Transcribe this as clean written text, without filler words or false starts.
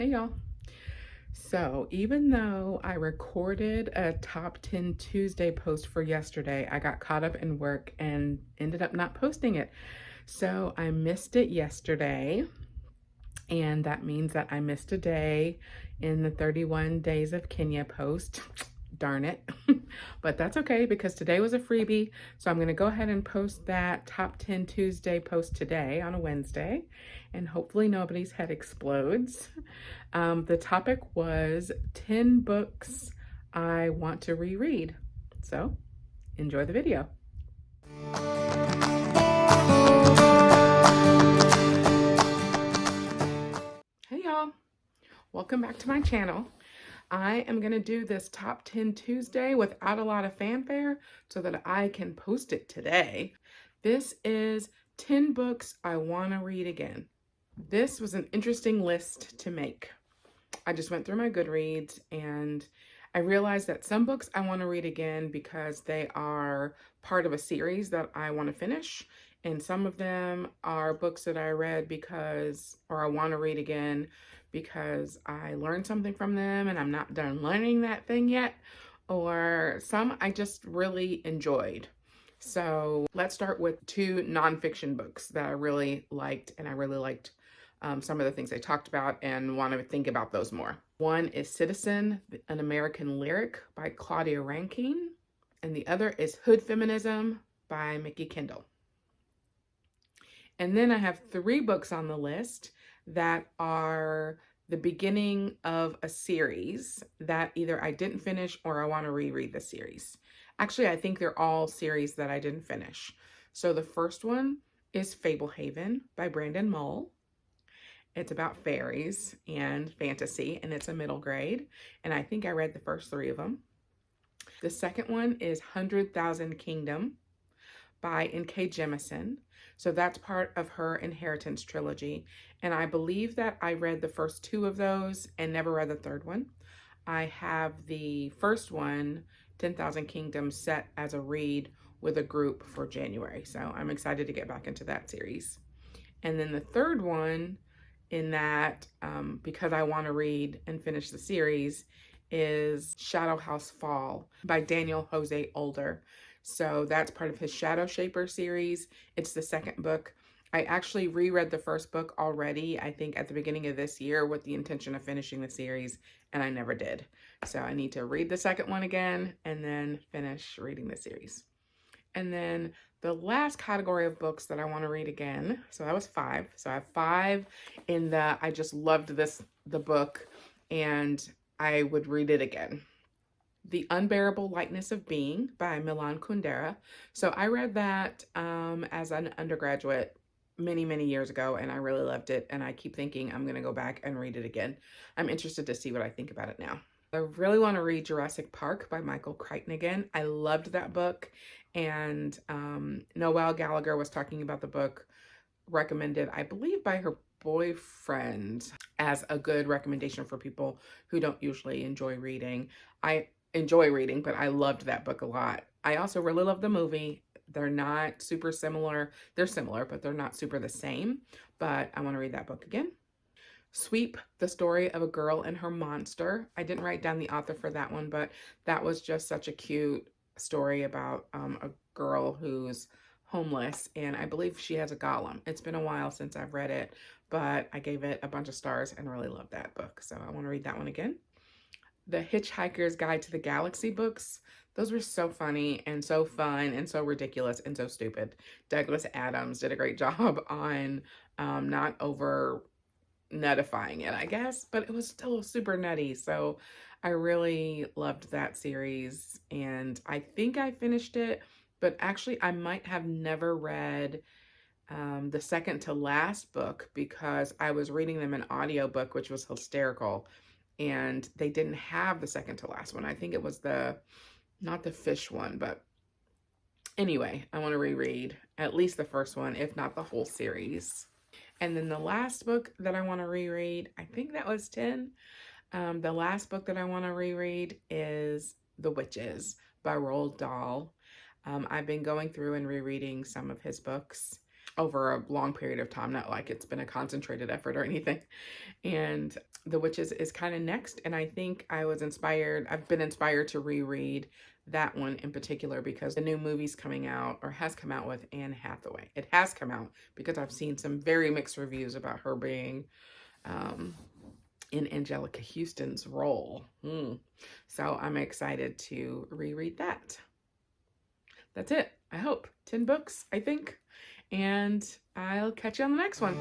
Hey y'all. So even though I recorded a top 10 Tuesday post for yesterday, I got caught up in work and ended up not posting it. So I missed it yesterday, and that means that I missed a day in the 31 Days of Kenya post. Darn it. But that's okay because today was a freebie. So I'm going to go ahead and post that top 10 Tuesday post today on a Wednesday, and hopefully nobody's head explodes. The topic was 10 books I want to reread. So enjoy the video. Hey y'all, welcome back to my channel. I am going to do this top 10 Tuesday without a lot of fanfare so that I can post it today. This is 10 books I want to read again. This was an interesting list to make. I just went through my Goodreads and I realized that some books I want to read again because they are part of a series that I want to finish. And some of them are books that I read because, or I want to read again because I learned something from them and I'm not done learning that thing yet. Or some I just really enjoyed. So let's start with two nonfiction books that I really liked, and I really liked some of the things they talked about and want to think about those more. One is Citizen, an American Lyric by Claudia Rankine, and the other is Hood Feminism by Mickey Kendall. And then I have three books on the list that are the beginning of a series that either I didn't finish or I want to reread the series. Actually, I think they're all series that I didn't finish. So the first one is Fablehaven by Brandon Mull. It's about fairies and fantasy, and it's a middle grade. And I think I read the first three of them. The second one is 100,000 Kingdom by N.K. Jemisin. So that's part of her Inheritance trilogy. And I believe that I read the first two of those and never read the third one. I have the first one, 10,000 Kingdoms, set as a read with a group for January. So I'm excited to get back into that series. And then the third one in that, because I want to read and finish the series, is Shadow House Fall by Daniel Jose Older. So that's part of his Shadow Shaper series. It's the second book. I actually reread the first book already, I think at the beginning of this year, with the intention of finishing the series, and I never did. So I need to read the second one again and then finish reading the series. And then the last category of books that I want to read again, so that was 5. So I have 5 in the I just loved the book and I would read it again. The Unbearable Lightness of Being by Milan Kundera. So I read that as an undergraduate many years ago, and I really loved it, and I keep thinking I'm going to go back and read it again. I'm interested to see what I think about it now. I really want to read Jurassic Park by Michael Crichton again. I loved that book, and Noelle Gallagher was talking about the book, recommended, I believe, by her boyfriend as a good recommendation for people who don't usually enjoy reading. I enjoy reading, but I loved that book a lot. I also really love the movie. They're not super similar. They're similar, but they're not super the same. But I want to read that book again. Sweep, the Story of a Girl and Her Monster. I didn't write down the author for that one, but that was just such a cute story about a girl who's homeless, and I believe she has a golem. It's been a while since I've read it, but I gave it a bunch of stars and really loved that book, so I want to read that one again. The Hitchhiker's Guide to the Galaxy books. Those were so funny and so fun and so ridiculous and so stupid. Douglas Adams did a great job on not over nuttifying it, I guess, but it was still super nutty. So I really loved that series, and I think I finished it, but actually I might have never read the second to last book because I was reading them in audiobook, which was hysterical, and they didn't have the second to last one. I think it was not the fish one, but anyway, I want to reread at least the first one, if not the whole series. And then the last book that I want to reread, I think that was 10. The last book that I want to reread is The Witches by Roald Dahl. I've been going through and rereading some of his books. over a long period of time, not like it's been a concentrated effort or anything. And The Witches is kind of next. And I think I've been inspired to reread that one in particular because the new movie's coming out, or has come out, with Anne Hathaway. It has come out because I've seen some very mixed reviews about her being in Angelica Houston's role. So I'm excited to reread that. That's it. I hope 10 books, I think. And I'll catch you on the next one.